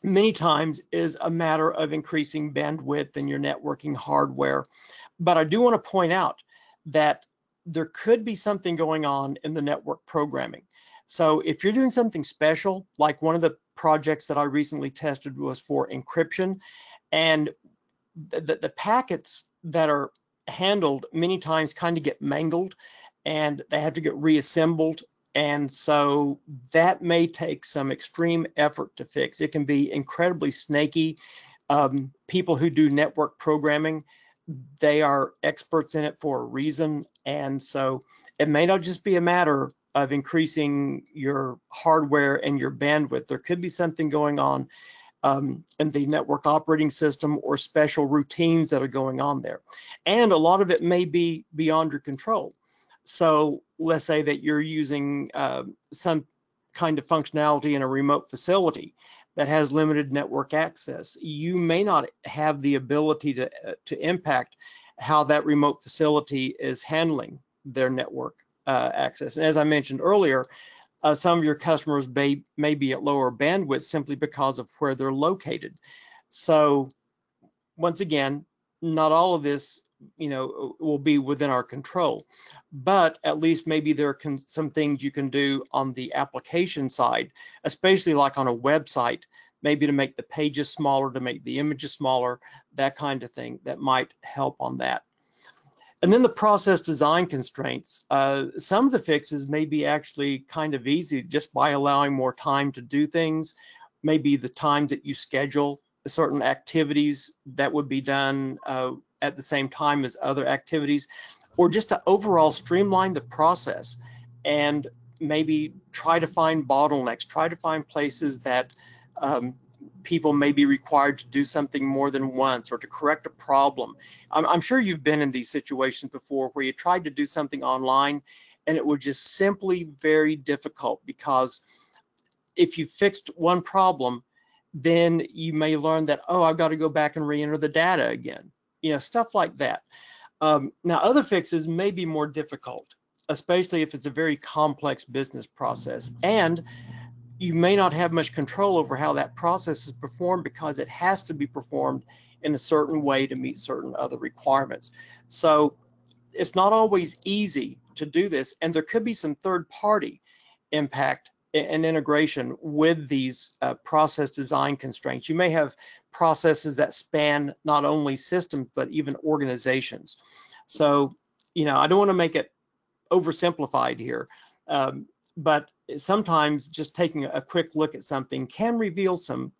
many times is a matter of increasing bandwidth in your networking hardware. But I do want to point out that there could be something going on in the network programming. So if you're doing something special, like one of the projects that I recently tested was for encryption, and the packets that are handled many times kind of get mangled and they have to get reassembled. And so that may take some extreme effort to fix. It can be incredibly snaky. People who do network programming, they are experts in it for a reason. And so it may not just be a matter of increasing your hardware and your bandwidth. There could be something going on in the network operating system or special routines that are going on there. And a lot of it may be beyond your control. So let's say that you're using some kind of functionality in a remote facility that has limited network access. You may not have the ability to impact how that remote facility is handling their network access. And as I mentioned earlier, some of your customers may be at lower bandwidth simply because of where they're located. So once again, not all of this will be within our control, but at least maybe there are some things you can do on the application side, especially like on a website, maybe to make the pages smaller, to make the images smaller, that kind of thing that might help on that. And then the process design constraints. Some of the fixes may be actually kind of easy just by allowing more time to do things, maybe the times that you schedule certain activities that would be done at the same time as other activities, or just to overall streamline the process and maybe try to find bottlenecks, try to find places that people may be required to do something more than once or to correct a problem. I'm sure you've been in these situations before where you tried to do something online and it was just simply very difficult, because if you fixed one problem, then you may learn that, oh, I've got to go back and re-enter the data again, stuff like that. Now, other fixes may be more difficult, especially if it's a very complex business process, and you may not have much control over how that process is performed, because it has to be performed in a certain way to meet certain other requirements. So it's not always easy to do this, and there could be some third-party impact and integration with these process design constraints. You may have processes that span not only systems, but even organizations. So, I don't want to make it oversimplified here, but sometimes just taking a quick look at something can reveal some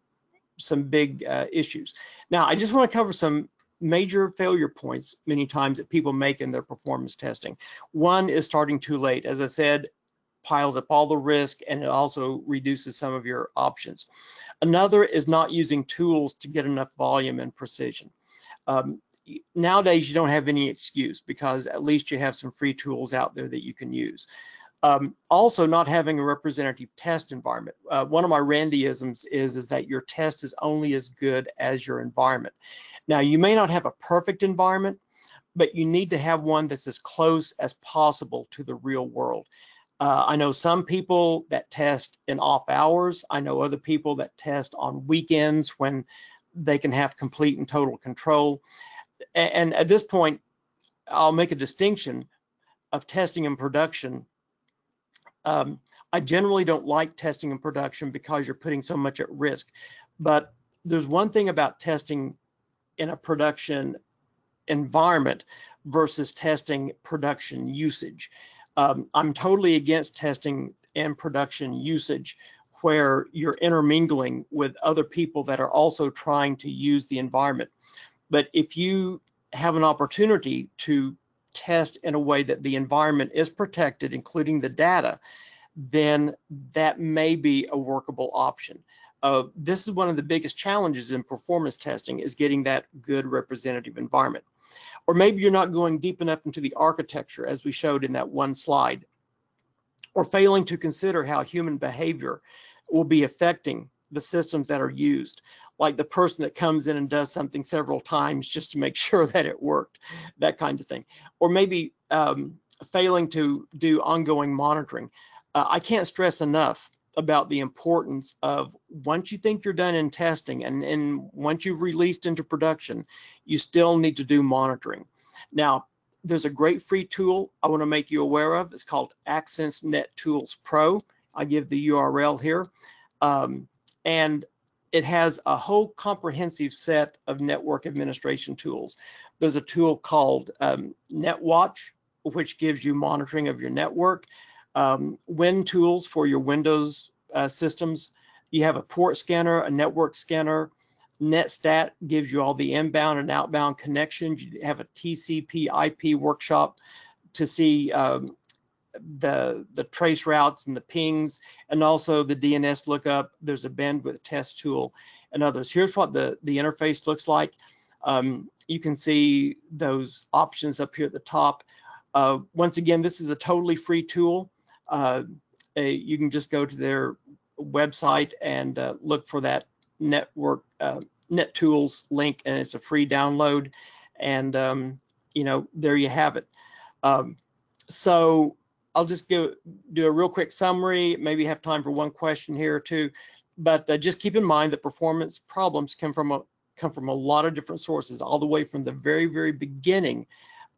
big issues. Now, I just want to cover some major failure points many times that people make in their performance testing. One is starting too late. As I said, piles up all the risk, and it also reduces some of your options. Another is not using tools to get enough volume and precision. Nowadays, you don't have any excuse, because at least you have some free tools out there that you can use. Also, not having a representative test environment. One of my Randyisms is that your test is only as good as your environment. Now, you may not have a perfect environment, but you need to have one that's as close as possible to the real world. I know some people that test in off hours. I know other people that test on weekends when they can have complete and total control. And at this point, I'll make a distinction of testing in production. I generally don't like testing in production because you're putting so much at risk. But there's one thing about testing in a production environment versus testing production usage. I'm totally against testing in production usage where you're intermingling with other people that are also trying to use the environment. But if you have an opportunity to test in a way that the environment is protected, including the data, then that may be a workable option. This is one of the biggest challenges in performance testing, is getting that good representative environment. Or maybe you're not going deep enough into the architecture, as we showed in that one slide, or failing to consider how human behavior will be affecting the systems that are used, like the person that comes in and does something several times just to make sure that it worked, that kind of thing. Or maybe failing to do ongoing monitoring. I can't stress enough about the importance of, once you think you're done in testing and once you've released into production, you still need to do monitoring. Now, there's a great free tool I want to make you aware of. It's called Access Net Tools Pro. I give the URL here. And it has a whole comprehensive set of network administration tools. There's a tool called NetWatch, which gives you monitoring of your network. WinTools for your Windows systems. You have a port scanner, a network scanner. NetStat gives you all the inbound and outbound connections. You have a TCP/IP workshop to see the trace routes and the pings, and also the DNS lookup. There's a bandwidth test tool and others. Here's what the interface looks like. You can see those options up here at the top. Once again, this is a totally free tool. You can just go to their website and look for that network NetTools link, and it's a free download. And there you have it. So I'll just do a real quick summary. Maybe have time for one question here or two, but just keep in mind that performance problems come from a lot of different sources, all the way from the very, very beginning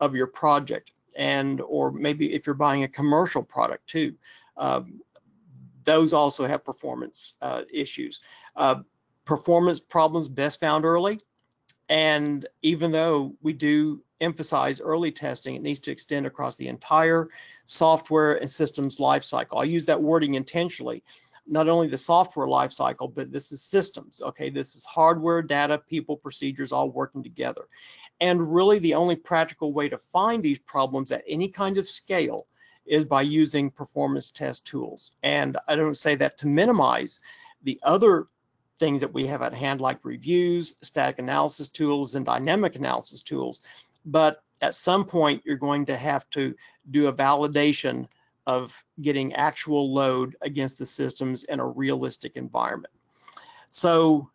of your project, or maybe if you're buying a commercial product too. Those also have performance issues. Performance problems best found early, and even though we do emphasize early testing, it needs to extend across the entire software and systems lifecycle. I use that wording intentionally. Not only the software lifecycle, but this is systems. Okay, this is hardware, data, people, procedures, all working together. And really, the only practical way to find these problems at any kind of scale is by using performance test tools. And I don't say that to minimize the other things that we have at hand, like reviews, static analysis tools, and dynamic analysis tools. But at some point, you're going to have to do a validation of getting actual load against the systems in a realistic environment. So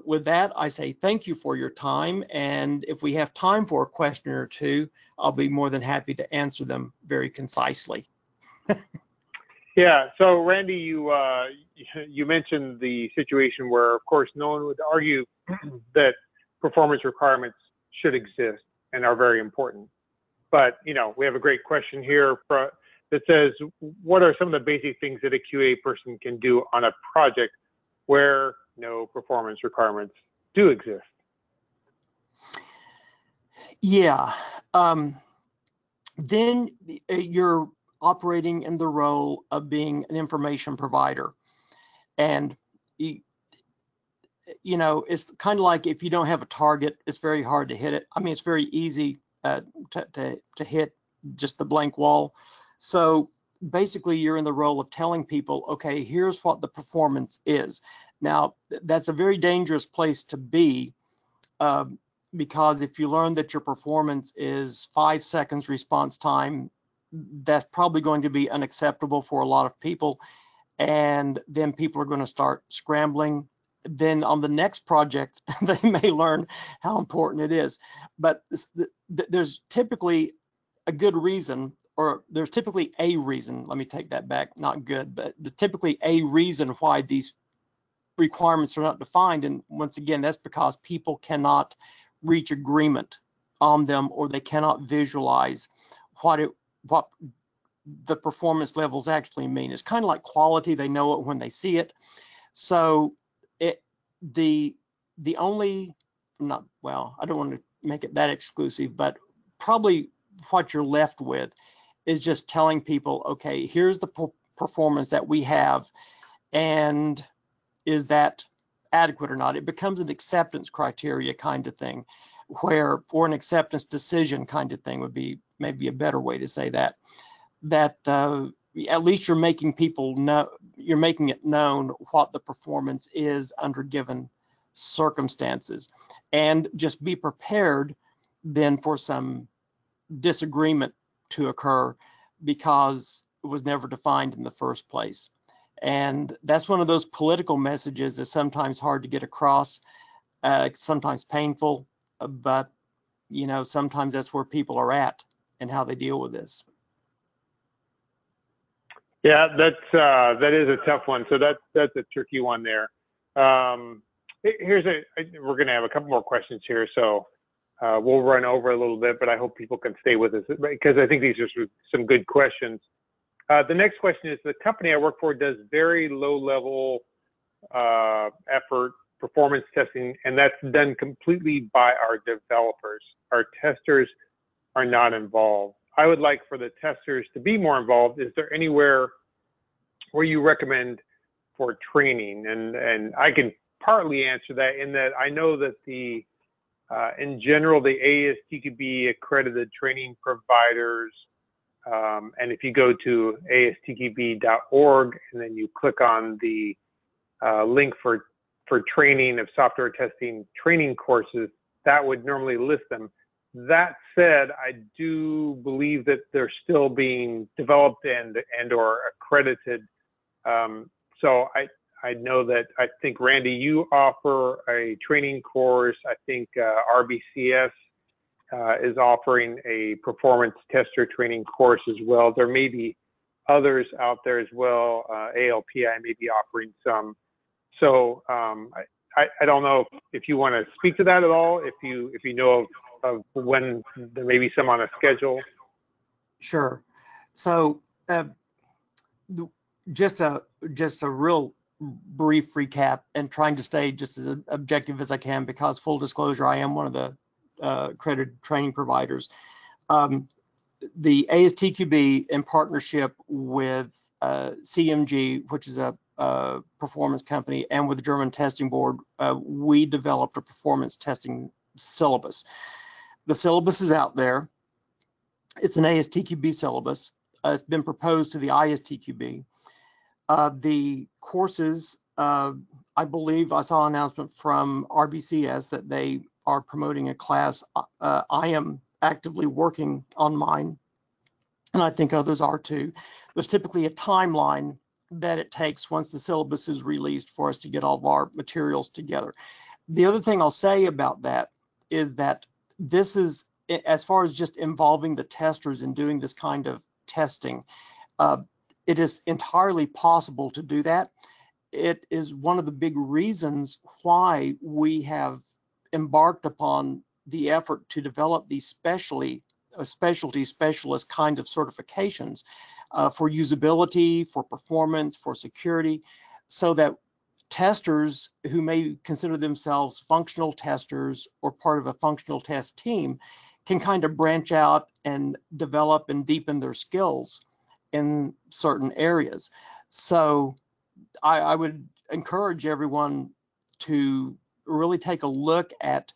with that, I say thank you for your time. And if we have time for a question or two, I'll be more than happy to answer them very concisely. Yeah, so Randy, you mentioned the situation where, of course, no one would argue that performance requirements should exist and are very important. But, you know, we have a great question here that says, what are some of the basic things that a QA person can do on a project where no performance requirements do exist? Yeah, then you're operating in the role of being an information provider. And, you know, it's kind of like if you don't have a target, it's very hard to hit it. I mean, it's very easy to hit just the blank wall. So basically, you're in the role of telling people, okay, here's what the performance is. Now, that's a very dangerous place to be, because if you learn that your performance is 5 seconds response time, that's probably going to be unacceptable for a lot of people. And then people are going to start scrambling. Then on the next project, they may learn how important it is. But there's typically a good reason, or there's typically a reason, let me take that back, not good, but typically a reason why these requirements are not defined. And once again, that's because people cannot reach agreement on them, or they cannot visualize what the performance levels actually mean. It's kind of like quality. They know it when they see it. So the only, not, well, I don't want to make it that exclusive, but probably what you're left with is just telling people, okay, here's the performance that we have, and is that adequate or not? It becomes an acceptance criteria kind of thing, where, or an acceptance decision kind of thing would be maybe a better way to say that, at least you're making people know, you're making it known what the performance is under given circumstances, and just be prepared then for some disagreement to occur because it was never defined in the first place. And that's one of those political messages that's sometimes hard to get across, sometimes painful, but you know, sometimes that's where people are at and how they deal with this. Yeah, that is a tough one. So that's a tricky one there. We're going to have a couple more questions here, so we'll run over a little bit, but I hope people can stay with us because I think these are some good questions. The next question is, the company I work for does very low-level effort performance testing, and that's done completely by our developers. Our testers are not involved. I would like for the testers to be more involved. Is there anywhere where you recommend for training? And I can partly answer that in that I know that in general, the ASTQB accredited training providers, and if you go to astqb.org and then you click on the link for training of software testing training courses, that would normally list them. That said, I do believe that they're still being developed and or accredited. So I know that, I think, Randy, you offer a training course. I think RBCS is offering a performance tester training course as well. There may be others out there as well. ALPI may be offering some. So I don't know if you want to speak to that at all, if you know of when there may be some on a schedule. Sure. So just a real brief recap, and trying to stay just as objective as I can, because full disclosure, I am one of the accredited training providers. The ASTQB, in partnership with CMG, which is a performance company, and with the German Testing Board, we developed a performance testing syllabus. The syllabus is out there. It's an ASTQB syllabus. It's been proposed to the ISTQB. The courses, I believe I saw an announcement from RBCS that they are promoting a class. I am actively working on mine. and I think others are too, there's typically a timeline that it takes once the syllabus is released for us to get all of our materials together. The other thing I'll say about that is that this is, as far as just involving the testers in doing this kind of testing, it is entirely possible to do that. It is one of the big reasons why we have embarked upon the effort to develop these specialty specialist kind of certifications for usability, for performance, for security, so that testers who may consider themselves functional testers or part of a functional test team can kind of branch out and develop and deepen their skills in certain areas. So I would encourage everyone to really take a look at,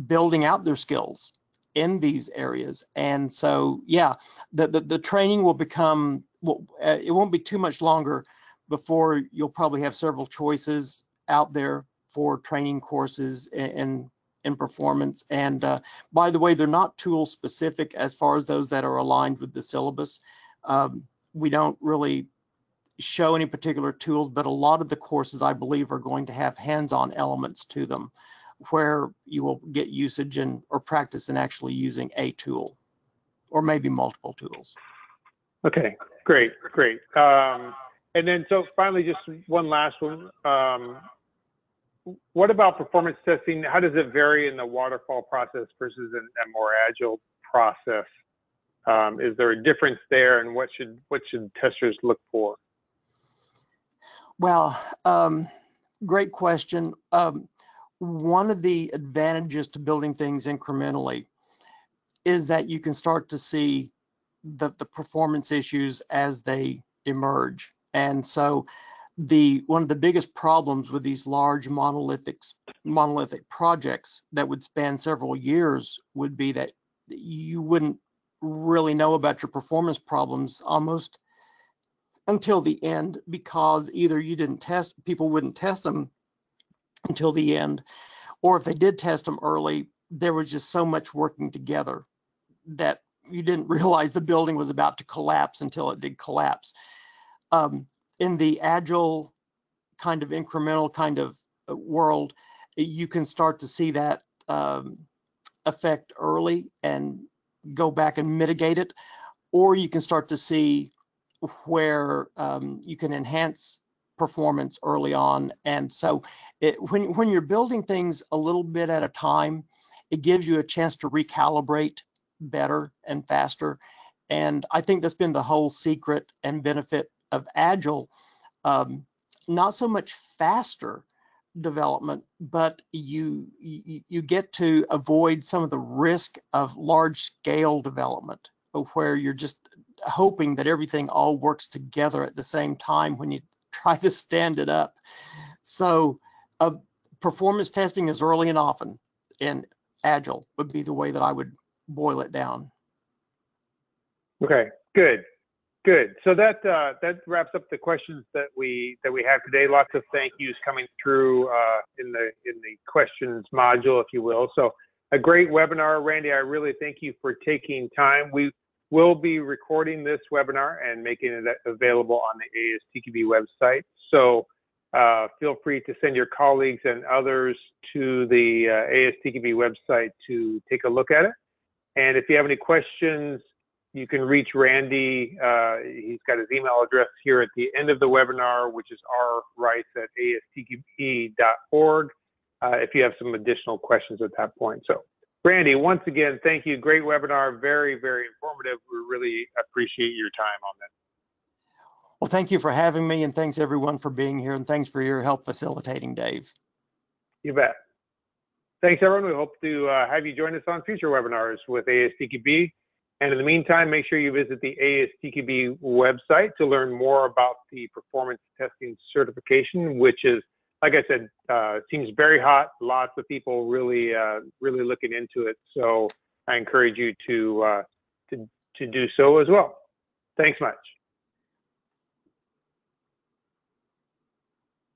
building out their skills in these areas. And so, yeah, the training will become, it won't be too much longer before you'll probably have several choices out there for training courses in performance. And by the way, they're not tool specific as far as those that are aligned with the syllabus. We don't really show any particular tools, but a lot of the courses, I believe, are going to have hands-on elements to them where you will get usage or practice in actually using a tool or maybe multiple tools. Okay, great. And then, so finally, just one last one. What about performance testing? How does it vary in the waterfall process versus a more agile process? Is there a difference there, and what should testers look for? Well, great question. One of the advantages to building things incrementally is that you can start to see the performance issues as they emerge. And so one of the biggest problems with these large monolithic projects that would span several years would be that you wouldn't really know about your performance problems almost until the end, because either people wouldn't test them until the end, or if they did test them early, there was just so much working together that you didn't realize the building was about to collapse until it did collapse. In the agile kind of incremental kind of world, you can start to see that effect early and go back and mitigate it, or you can start to see where you can enhance performance early on. And so when you're building things a little bit at a time, it gives you a chance to recalibrate better and faster. And I think that's been the whole secret and benefit of Agile. Not so much faster development, but you get to avoid some of the risk of large scale development, where you're just hoping that everything all works together at the same time when you try to stand it up. So performance testing is early and often in Agile would be the way that I would boil it down. Okay, good. So that wraps up the questions that we have today. Lots of thank yous coming through in the questions module, if you will. So a great webinar, Randy. I really thank you for taking time. We will be recording this webinar and making it available on the ASTQB website. So feel free to send your colleagues and others to the ASTQB website to take a look at it. And if you have any questions, you can reach Randy. He's got his email address here at the end of the webinar, which is rrice@astqb.org, if you have some additional questions at that point. So Randy, once again, thank you. Great webinar, very, very informative. We really appreciate your time on this. Well, thank you for having me, and thanks everyone for being here, and thanks for your help facilitating, Dave. You bet. Thanks, everyone. We hope to have you join us on future webinars with ASTQB. And in the meantime, make sure you visit the ASTQB website to learn more about the performance testing certification, which is, like I said, seems very hot. Lots of people really looking into it. So I encourage you to do so as well. Thanks much.